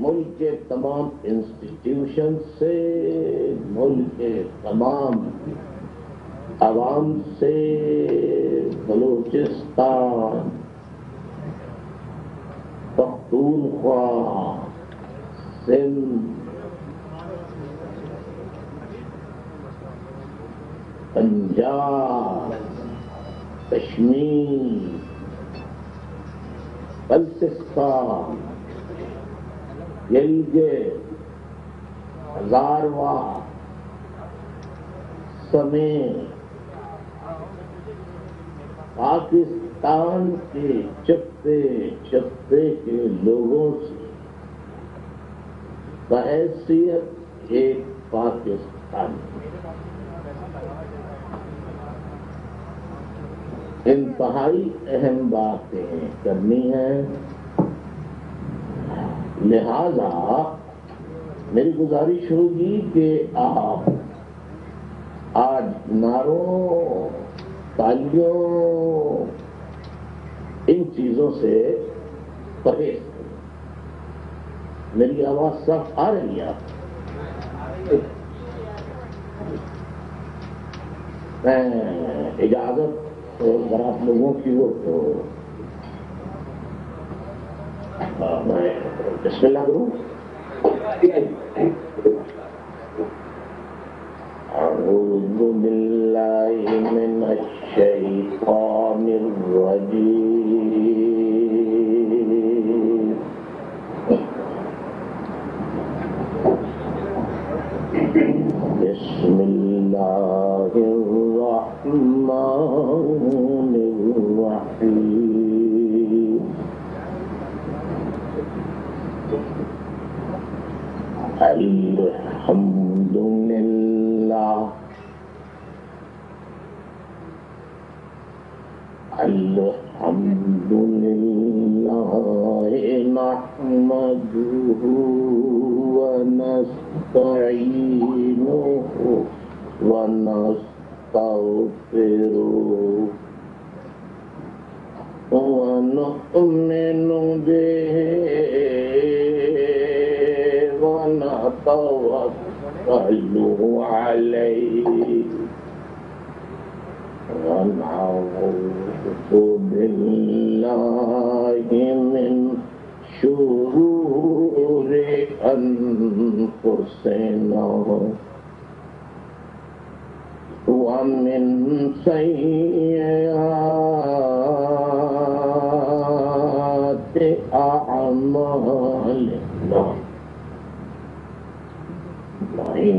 ملک کے تمام انسٹیٹیوشن سے، ملک کے تمام عوام سے، بلوچستان، پختونخوا، سندھ، پنجاب، کشمیر، بلتستان، گلگت، ہزارواں سمیت پاکستان کے چپے چپے کے لوگوں سے بحیثیت ایک پاکستانی انتہائی اہم باتیں کرنی ہیں، لہذا میری گزارش ہوگی کہ آپ آج نعروں، تالیوں، ان چیزوں سے پرہیز کریں۔ میری آواز صاف آ رہی ہے؟ میں اجازت اگر آپ لوگوں کی ہو تو میں بسم اللہ کروں۔ اعوذ باللہ من الشیطان الرجیم، بسم اللہ الرحمن الرحیم۔ الحمد للہ، الحمد للہ نحمدہ ونستعینہ ونستغفرہ ونؤمن بہ ونتوکل علیہ ونعوذ باللہ من شرور انفسنا ومن سیئات اعمالنا، من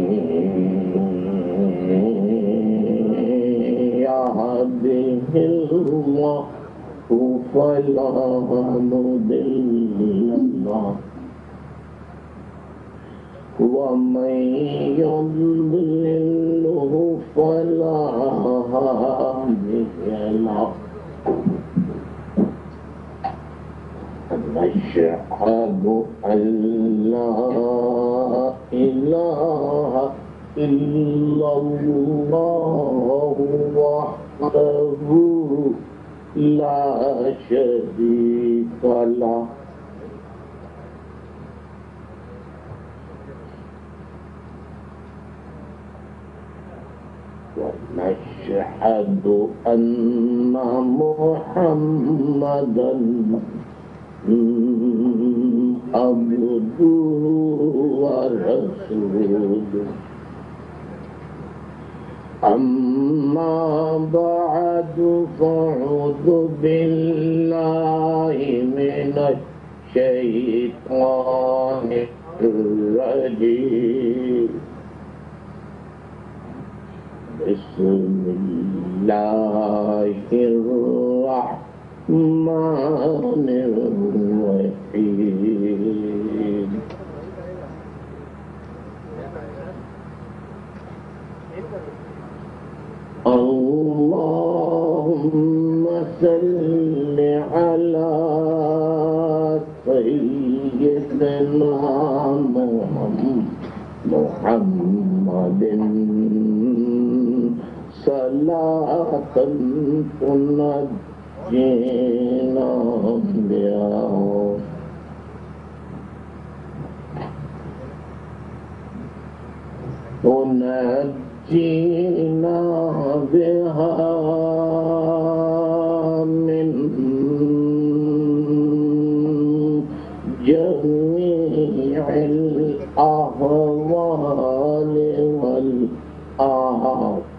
يهده الله فلا مضل له ومن يضلله فلا هادي له، نشهد أن لا إله إلا الله وحده لا شريك له، ونشهد أن محمدا عبده ورسوله، أما بعد فأعوذ بالله من الشيطان الرجيم، بسم الله الرحمن الرحيم۔ اللهم صل على سيدنا محمد صلاة جینا بها ونجينا بها من جميع الأهوال والآفات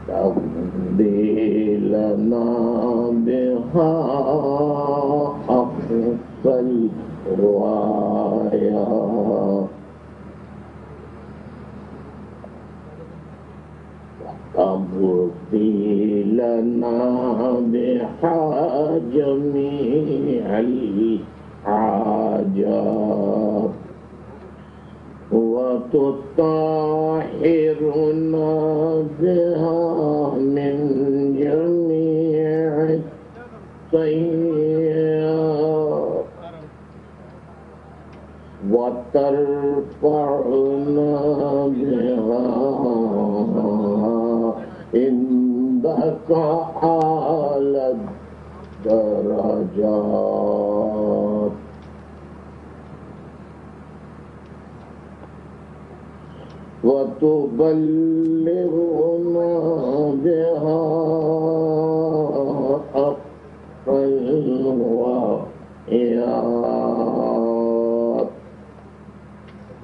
تقضي لنا بها أقصى الغايات تقضي لنا بها جميع الحاجات وتطهرنا بها من جميع السيئات وترفعنا بها عندك أعلى الدرجات وتبلغنا بها أقصى الغايات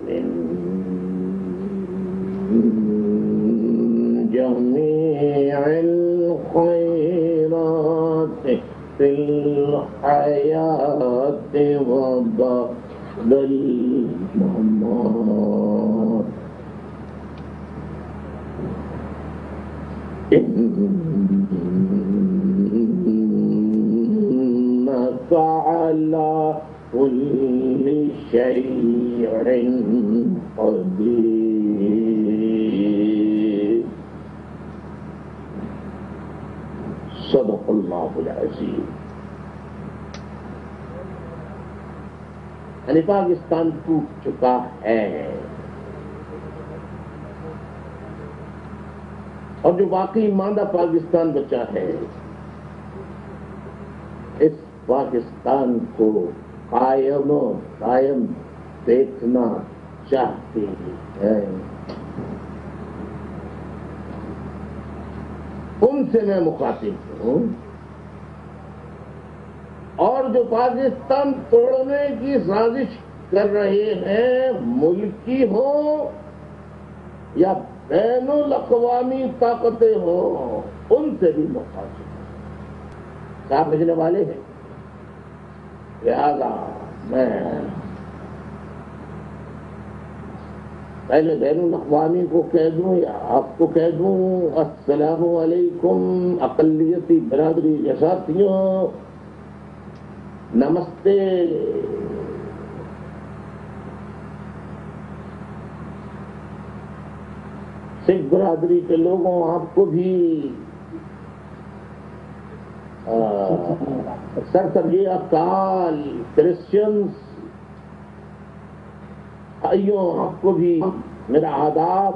من جميع الخيرات في الحياة وبعد الممات إنك على كل شيء قدير صدق اللہ العظیم. یعنی پاکستان ٹوٹ چکا ہے اور جو واقعی ماندہ پاکستان بچا ہے اس پاکستان کو قائم دیکھنا چاہتے ہیں. ان سے میں مخاطب ہوں اور جو پاکستان توڑنے کی سازش کر رہے ہیں ملکی ہوں یا بین الاقوامی طاقتیں ہوں ان سے بھی مخاطب صاحب بھیجنے والے ہیں. لہذا میں پہلے بین الاقوامی کو کہہ دوں یا آپ کو کہہ دوں السلام علیکم اقلیتی برادری کے ساتھیوں نمستے. سکھ برادری کے لوگوں آپ کو بھی سرسبزی اقال کرسچنس بھائیوں آپ کو بھی میرا آداب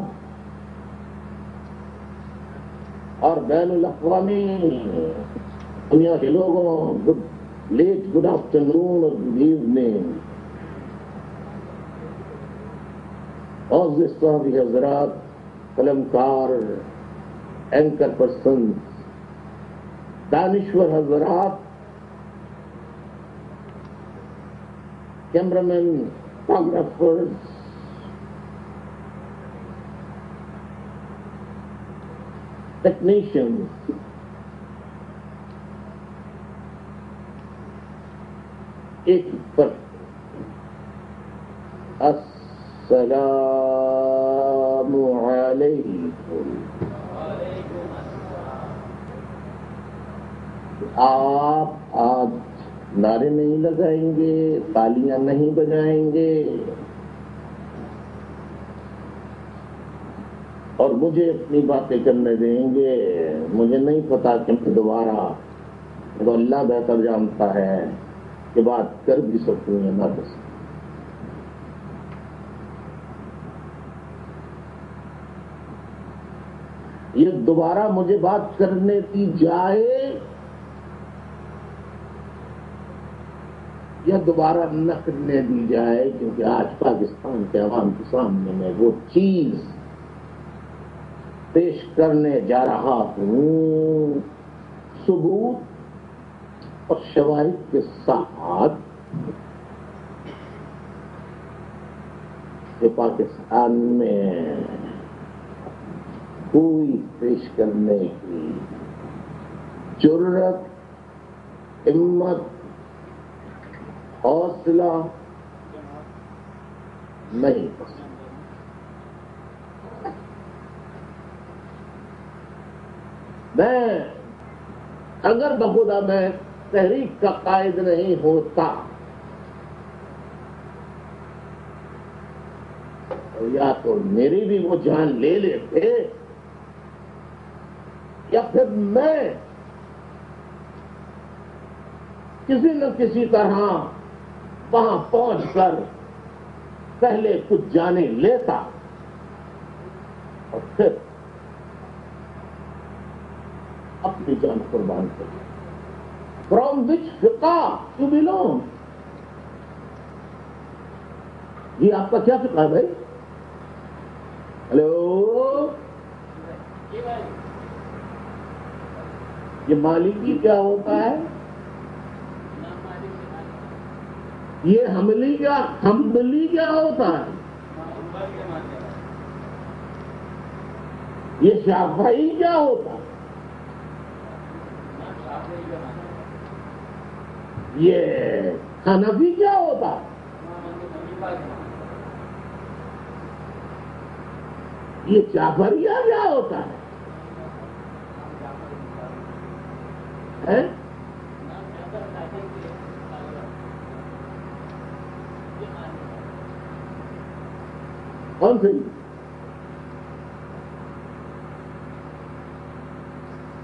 اور بین الاقوامی دنیا کے لوگوں گڈ آفٹرنون اور گڈ ایوننگ. معزز صحافی حضرات، قلمکار، اینکر پرسنز، دانشور حضرات، کیمرامین، فوٹوگرافرز، ٹیکنیشینز، ایک پر السلام علیکم. آپ آج نعرے نہیں لگائیں گے، تالیاں نہیں بجائیں گے اور مجھے اپنی باتیں کرنے دیں گے. مجھے نہیں پتا کہ میں دوبارہ تو اللہ بہتر جانتا ہے کہ بات کر بھی سکوں یا نہ کر سکوں. یہ دوبارہ مجھے بات کرنے دی جائے یا دوبارہ نہ کرنے دی جائے، کیونکہ آج پاکستان کے عوام کے سامنے میں وہ چیز پیش کرنے جا رہا ہوں ثبوت اور شواہد کے ساتھ کہ پاکستان میں کوئی پیش کرنے کی جرأت، ہمت، حوصلہ نہیں ہو سکتا۔ میں اگر بخدا میں تحریک کا قائد نہیں ہوتا یا تو میری بھی وہ جان لے لیتے یا پھر میں کسی نہ کسی طرح وہاں پہنچ کر پہلے کچھ جانے لیتا اور پھر اپنی جان قربان کر۔ فرام وچ فقہ یو بلونگ؟ یہ آپ کا کیا فقہ ہے بھائی؟ ہلو، یہ مالکی کیا ہوتا ہے؟ یہ حنبلی کیا ہوتا ہے؟ یہ شافعی کیا ہوتا ہے؟ یہ حنفی کیا ہوتا ہے؟ یہ جعفریہ کیا ہوتا ہے؟ کون سی؟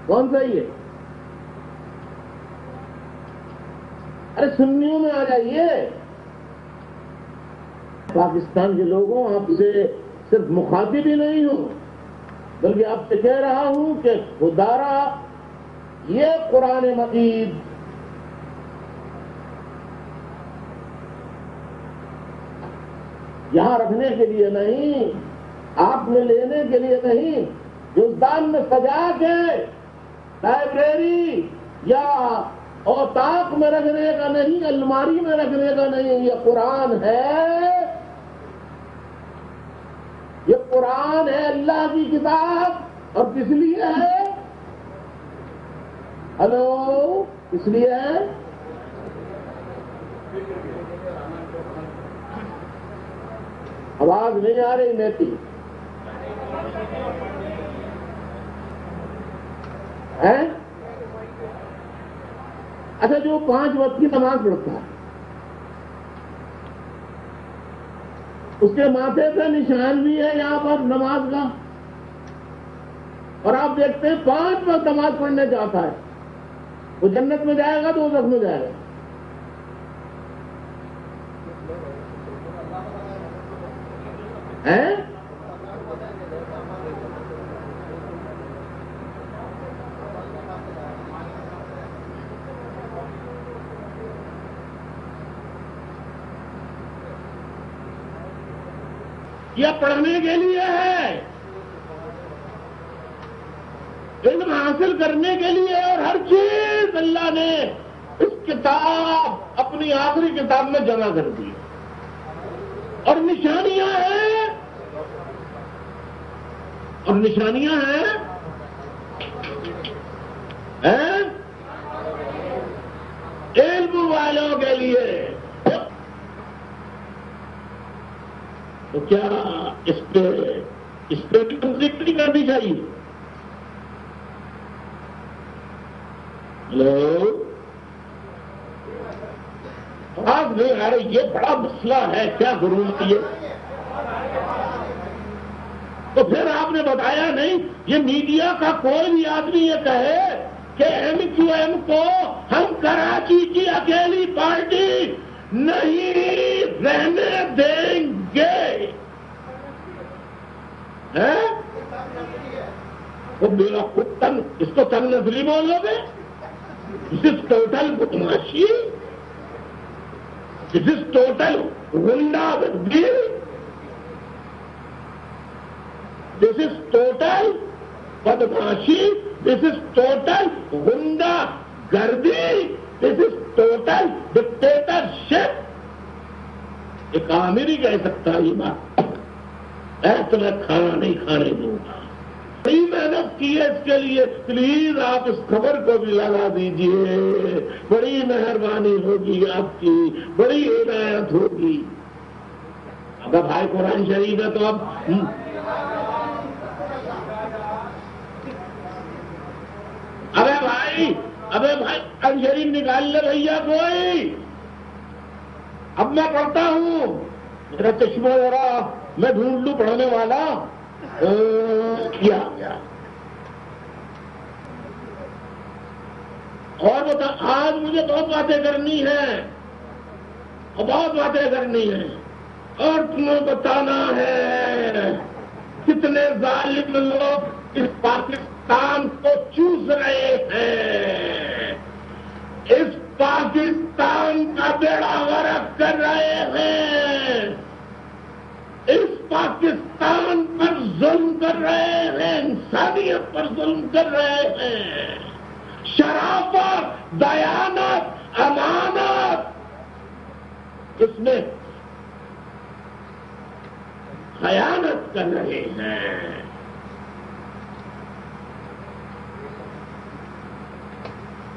کون سا یہ؟ ارے سنیوں میں آ جائیے۔ پاکستان کے لوگوں، آپ سے صرف مخاطب ہی نہیں ہوں بلکہ آپ سے کہہ رہا ہوں کہ خدارا یہ قرآن مجید یہاں رکھنے کے لیے نہیں، آپ نے لینے کے لیے نہیں، گلدان میں سجا کے لائبریری یا اوتاق میں رکھنے کا نہیں، الماری میں رکھنے کا نہیں، یہ قرآن ہے، یہ قرآن ہے اللہ کی کتاب۔ اور کس لیے ہے؟ ہلو، کس لیے ہے؟ آواز نہیں آ رہی میری ہے؟ اچھا، جو 5 وقت کی نماز پڑھتا ہے اس کے ماتھے پہ نشان بھی ہے یہاں پر نماز کا، اور آپ دیکھتے ہیں 5 وقت نماز پڑھنے جاتا ہے، وہ جنت میں جائے گا تو دوزخ میں جائے گا؟ ہیں؟ یہ پڑھنے کے لیے ہے، علم حاصل کرنے کے لیے، اور ہر چیز اللہ نے اس کتاب اپنی آخری کتاب میں جمع کر دی، اور نشانیاں ہیں، اور نشانیاں ہیں علم والوں کے لیے۔ تو کیا اس پہ کنفلکٹ نہیں کرنی چاہیے؟ ہلو، آج نہیں آ رہی، یہ بڑا مسئلہ ہے، کیا ضرورت ہے؟ تو پھر آپ نے بتایا نہیں، یہ میڈیا کا کوئی بھی آدمی یہ کہے کہ ایم کیو ایم کو ہم کراچی کی اکیلی پارٹی نہیں رہنے دیں گے، وہ میرا خود تن، اس کو تن نسلی بول لو گے؟ دس is total بدماشی، this is total غنڈہ گردی، دس is total بدماشی، this is total غنڈہ گردی، دس از ٹوٹل ڈکٹیٹرشپ۔ ایک عامر ہی کہہ سکتا ہے یہ بات، میں تمہیں کھانا نہیں کھانے دوں گا۔ بڑی محنت کی ہے اس کے لیے، پلیز آپ اس خبر کو بھی لگا دیجئے، بڑی مہربانی ہوگی آپ کی، بڑی ہدایت ہوگی۔ اگر بھائی قرآن شریف ہے تو اب ابے بھائی قرآن شریف نکال لے بھیا کوئی، اب میں پڑھتا ہوں، میرا چشمہ ذرا میں ڈھونڈ لوں پڑھنے والا۔ کیا اور بتا، آج مجھے بہت باتیں کرنی ہیں اور بہت باتیں کرنی ہیں، اور تمہیں بتانا ہے کتنے ظالم لوگ اس پاکستان کو چوس رہے ہیں، اس پاکستان کا بیڑا غرق کر رہے ہیں، اس پاکستان پر ظلم کر رہے ہیں، انسانیت پر ظلم کر رہے ہیں، شرافت، دیانت، امانت، اس میں خیانت کر رہے ہیں۔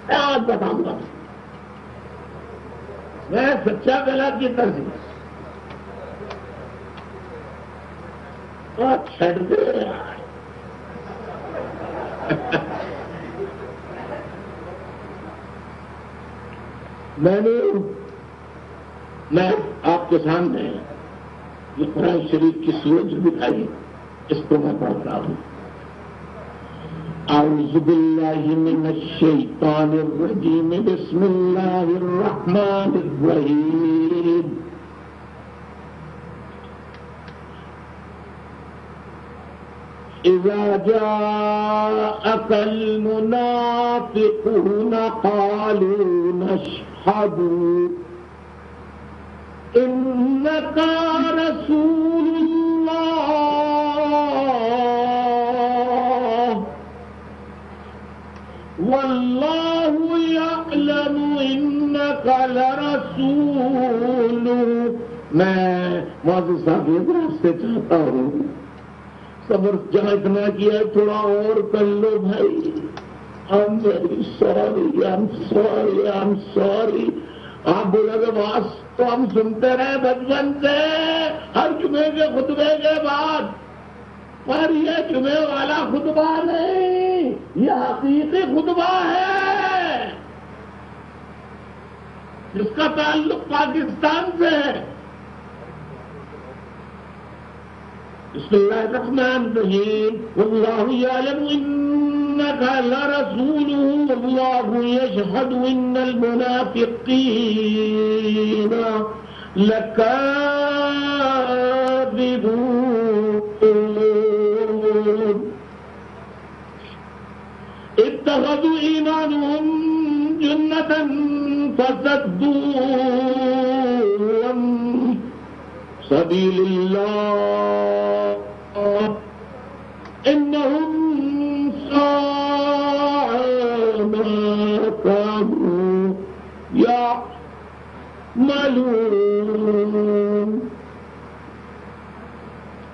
میں آج بتاؤں گا، میں سچا گلا کی طرف چھڑ دے رہا ہے۔ میں آپ کے سامنے یہ قرآن شریف کی سورج دکھائی، اس کو میں پڑھتا ہوں۔ اعوذ باللہ من الشیطان الرجیم، بسم اللہ الرحمن الرحیم۔ اذا جاءك المنافقون قالوا نشهد إنك رسول الله والله يعلم إنك لرسوله۔ میں معزز صاحب یہ سے چاہتا ہوں، صبر جہاں اتنا کیا تھوڑا اور کر لو بھائی۔ I'm very sorry, I'm sorry, I'm sorry۔ آپ بولے گے بات تو ہم سنتے رہے بچپن سے ہر جمعے کے خطبے کے بعد، پر یہ جمعے والا خطبہ نہیں، یہ حقیقی خطبہ ہے جس کا تعلق پاکستان سے ہے۔ بسم اللہ الرحمن الرحیم، واللہ یعلم انک لرسولہ واللہ یشہد ان المنافقین لکاذبون اتخذوا ایمانهم جنة فصدوا عن سبیل اللہ انہم ساء ما كانوا يعملون۔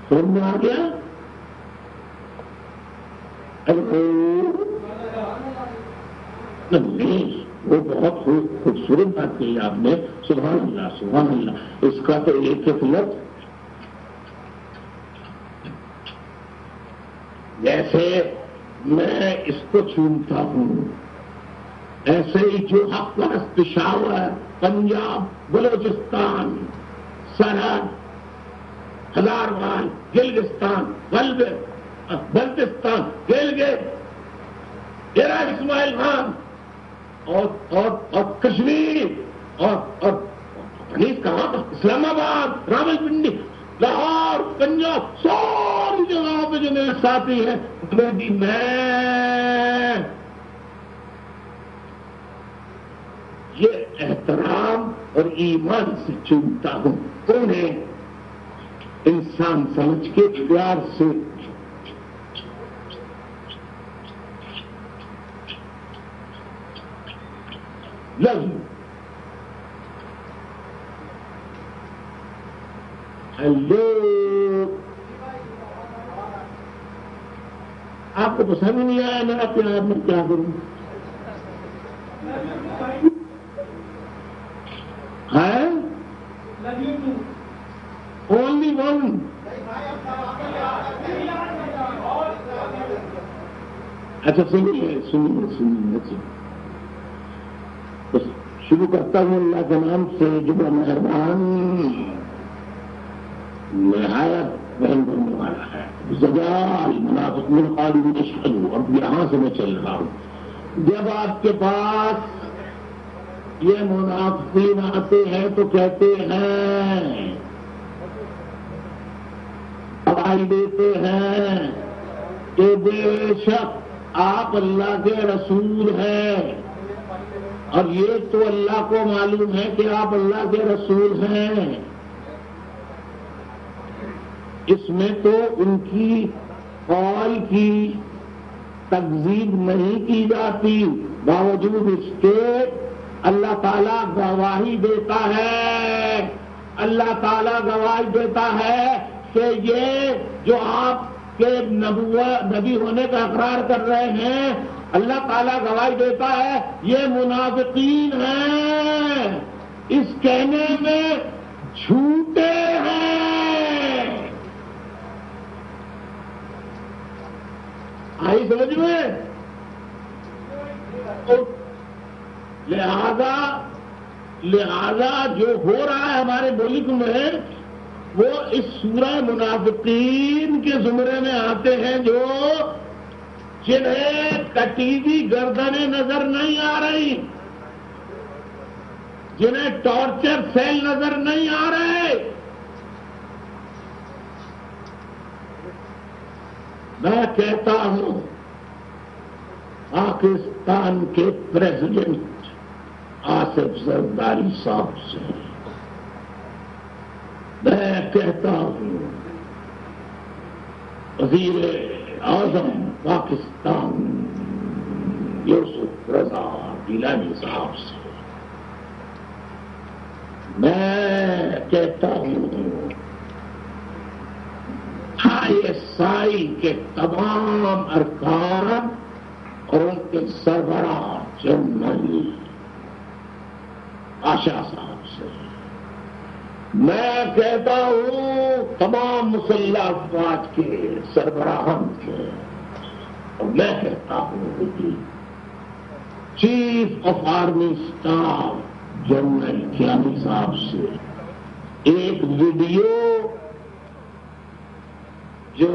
سمجھ میں آ گیا؟ وہ بہت خوبصورت بات کہی آپ نے، سبحان اللہ سبحان اللہ۔ اس کا تو ایک ایک لفظ جیسے میں اس کو چومتا ہوں، ایسے ہی جو حق پرست پشاور، پنجاب، بلوچستان، سرحد، ہزاروان، گلگستان، بلتستان، گلگت، ڈیرہ اسماعیل خان اور کشمیر اور کہاں اسلام آباد، راول پنڈی، لاہور، پنجاب، ساری جگہوں پہ جو میرے ساتھی ہیں میں یہ احترام اور ایمان سے چومتا ہوں، انہیں انسان سمجھ کے پیار سے لو ہیلو، آپ کو پسند نہیں آیا میرا پیار، میں کیا کروں؟ ہے اونلی ون. اچھا سنیے شروع کرتا ہوں اللہ کے نام سے جو مہربان نہایت رحم کرنے والا ہے. زجال منافق من قالوا نشهد، اور یہاں سے میں چل رہا ہوں. جب آپ کے پاس یہ منافقین آتے ہیں تو کہتے ہیں، گواہی دیتے ہیں کہ بے شک آپ اللہ کے رسول ہیں، اور یہ تو اللہ کو معلوم ہے کہ آپ اللہ کے رسول ہیں. اس میں تو ان کی قول کی تکذیب نہیں کی جاتی، باوجود اس کے اللہ تعالیٰ گواہی دیتا ہے، اللہ تعالیٰ گواہی دیتا ہے کہ یہ جو آپ کے نبی ہونے کا اقرار کر رہے ہیں، اللہ تعالیٰ گواہی دیتا ہے یہ منافقین ہیں، اس کہنے میں جھوٹے ہیں. آئی سمجھ میں؟ لہذا جو ہو رہا ہے ہمارے ملک میں وہ اس سورہ منافقین کے زمرے میں آتے ہیں، جو جنہیں کٹی ہوئی گردنیں نظر نہیں آ رہی، جنہیں ٹارچر سیل نظر نہیں آ رہے. میں کہتا ہوں پاکستان کے پریزیڈنٹ آصف زرداری صاحب سے میں کہتا ہوں، وزیر اعظم پاکستان یوسف رضا گیلانی صاحب سے میں کہتا ہوں، ISI کے تمام ارکان اور ان کے سربراہ جنرل آشا صاحب سے میں کہتا ہوں، تمام مسلح افواج کے سربراہان سے، اور میں کہتا ہوں chief of army staff general Kayani صاحب سے ایک ویڈیو جو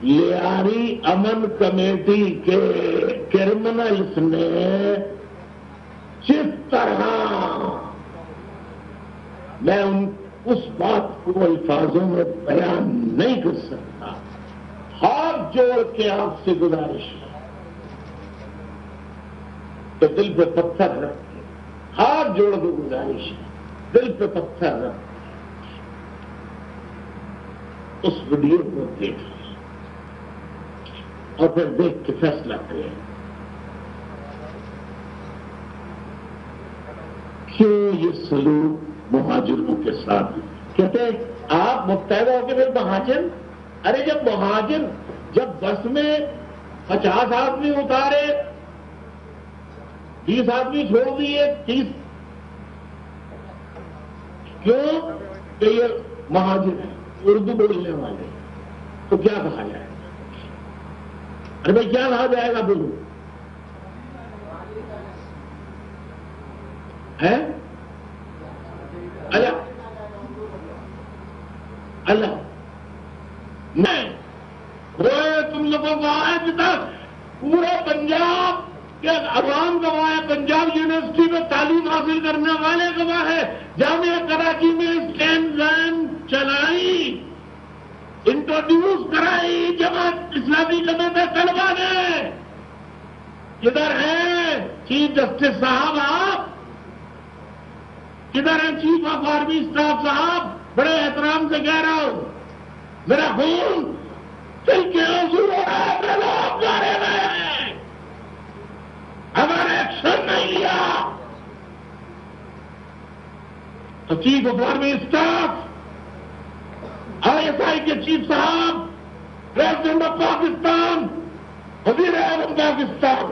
لیاری امن کمیٹی کے کرمنلز نے جس طرح، میں اس بات کو الفاظوں میں بیان نہیں کر سکتا، ہاتھ جوڑ کے آپ سے گزارش ہے تو دل پہ پتھر رکھ کے، ہاتھ جوڑ کے گزارش ہے، دل پہ پتھر رکھ کے اس ویڈیو کو دیکھ اور پھر دیکھ کے فیصلہ کریں کیوں یہ سلوک مہاجروں کے ساتھ. کہتے ہیں آپ متحدہ ہو کے پھر مہاجر، ارے جب بس میں 50 آدمی اتارے، 20 آدمی چھوڑ دیے، 30 کیوں کہ یہ مہاجر ہیں، اردو بولنے والے، تو کیا کہا جائے گا؟ ارے بھائی کیا کہا جائے گا؟ بولو ہے اللہ میں تم لوگوں کو آج تک پورے پنجاب کے عوام گواہ ہے، پنجاب یونیورسٹی میں تعلیم حاصل کرنے والے گواہ ہے، جامعہ کراچی میں اسٹینڈ لینڈ چلائی، انٹروڈیوس کرائی جماعت اسلامی جماعت طلبہ نے. کدھر ہیں چیف جسٹس صاحب؟ آپ کدھر ہیں چیف آف آرمی اسٹاف صاحب؟ بڑے احترام سے کہہ رہا ہوں، میرا خون دل کے آنسو ہو رہا ہے. میرے لوگ مارے گئے ہیں، ہمارا ایکشن نہیں لیا. تو chief of army staff, I S I کے چیف صاحب، پریزیڈنٹ آف پاکستان، وزیر اعظم پاکستان،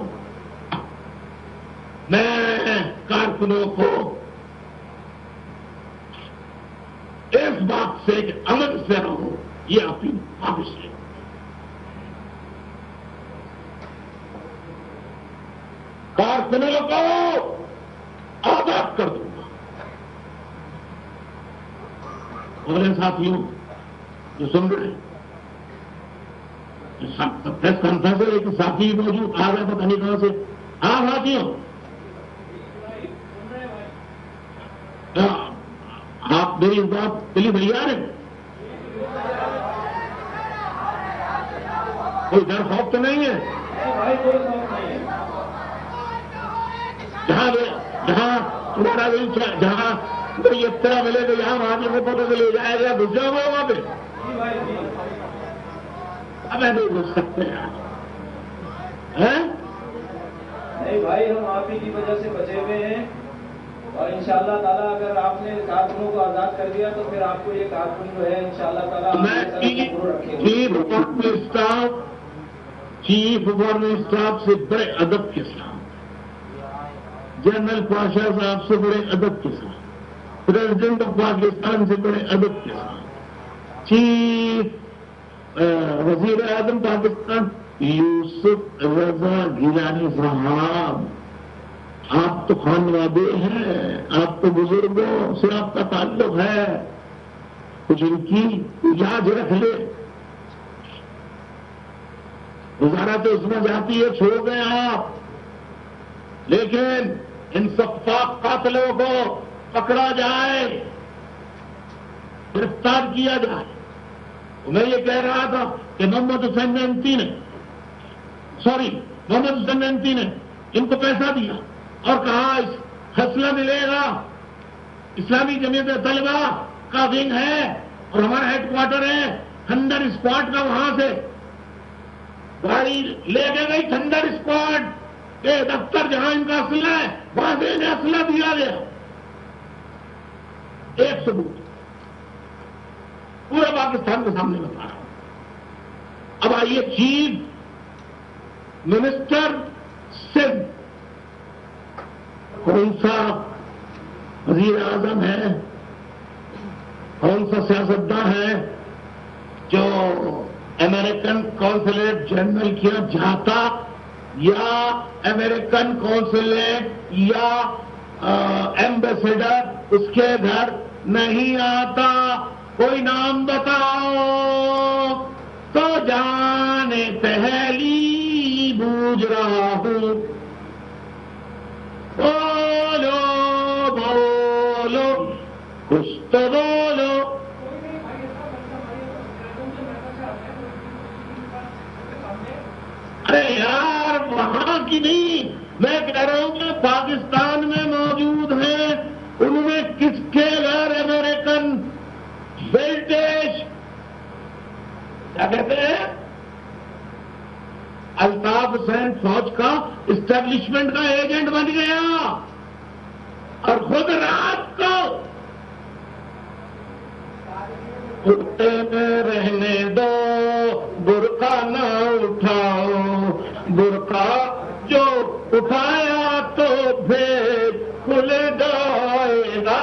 میں کارکنوں کو اس بات سے کہ امن سے رہو، یہ اپنی خواہش ہے. کارکنوں کو آزاد کر دوں گا. اور ساتھیوں جو سن رہے ہیں، پریس کانفرنس سے ایک ساتھی موجود آ رہے پتہ نہیں کہاں سے. ہاں ساتھیوں، آپ میری اس بات کے لیے تیار ہیں؟ کوئی ڈر خوف تو نہیں ہے؟ جہاں تمہارا جہاں کوئی اطلاع ملے تو یہاں وہاں سے پتہ سے لے جائے گا، گھس جاؤ گے وہاں پہ. اب نہیں گھس سکتے نہیں بھائی، ہم آپ ہی کی وجہ سے بچے ہوئے ہیں، اور انشاءاللہ تعالیٰ اگر آپ نے کارکنوں کو آزاد کر دیا تو پھر آپ کو یہ کارکن جو ہے انشاءاللہ تعالیٰ چیف آف آرمی اسٹاف سے بڑے ادب کے ساتھ، جنرل پاشا صاحب سے بڑے ادب کے ساتھ، پریزیڈنٹ آف پاکستان سے بڑے ادب کے ساتھ، چیف وزیر اعظم پاکستان یوسف رضا گیلانی صاحب، آپ تو خانوادے ہیں، آپ تو بزرگوں سے آپ کا تعلق ہے، کچھ ان کی یاد رکھ لے. گزارا تو اس میں جاتی ہے، چھوڑ گئے آپ، لیکن ان سفاک قاتلوں کو پکڑا جائے، گرفتار کیا جائے. میں یہ کہہ رہا تھا کہ محمد حسین مہنتی نے ان کو پیسہ دیا اور کہا حوصلہ ملے گا، اسلامی جمعیت طلبہ کا ونگ ہے اور ہمارا ہیڈ کوارٹر ہے تھنڈر اسکواڈ کا. وہاں سے گاڑی لے کے گئی تھنڈر اسکواڈ کے دفتر جہاں ان کا اسلحہ ہے، وہاں سے انہیں اسلحہ دیا گیا. ایک ثبوت پورے پاکستان کے سامنے بتا رہا ہوں. اب آئیے چیف منسٹر سندھ کون سا وزیر اعظم ہے، کون سا سیاستداں ہے جو امریکن کونسلیٹ جنرل کیا جاتا یا امریکن کونسلیٹ یا ایمبیسیڈر اس کے گھر نہیں آتا؟ کوئی نام بتاؤ تو جانے پہلی بوجھ رہا ہوں. بولو بولو کچھ تو بولو. ارے یار وہاں کی نہیں، میں کہہ رہا ہوں کہ پاکستان میں موجود ہیں، ان میں کس کے گھر امریکن برٹش کیا کہتے ہیں الطاف حسین فوج کا اسٹیبلشمنٹ کا ایجنٹ بن گیا اور خود رات کو اٹھتے میں رہنے دو، برقع نہ اٹھاؤ، برقع جو اٹھایا تو پھر کھل جائے گا.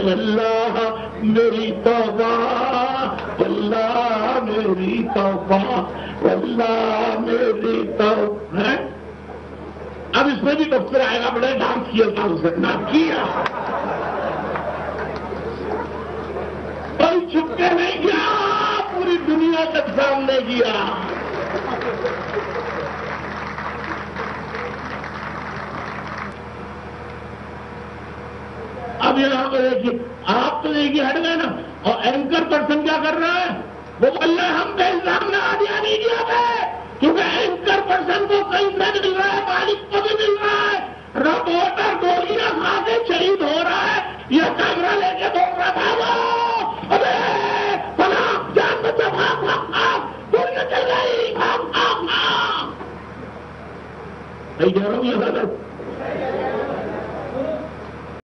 واللہ میری توبہ، واللہ میری توبہ، واللہ میری توبہ. اب اس میں بھی دفتر آئے گا، بڑے ڈانس کیا تھا اس نے، نام کیا کوئی چھپ کے نہیں کیا، پوری دنیا کے سامنے کیا. اب یہاں پہ دیکھیے، آپ تو دیکھیے ہٹ گئے نا، اور اینکر پرسن کیا کر رہا ہے؟ وہ بول رہے ہم پہ الزام نہ دیا نہیں دیا گئے، کیونکہ اینکر پرسن کو کہیں سے مل رہا ہے، مالک کو بھی مل رہا ہے، رپورٹر گولیاں کھا کے شہید ہو رہا ہے، یہ کیمرہ لے کے بول رہا بھاگو، ابے پناہ جان بچا، بھاگ بھاگ بھاگ، گولیاں چل گئی، بھاگ بھاگ بھاگ. کہہ رہا ہوں یہ غلط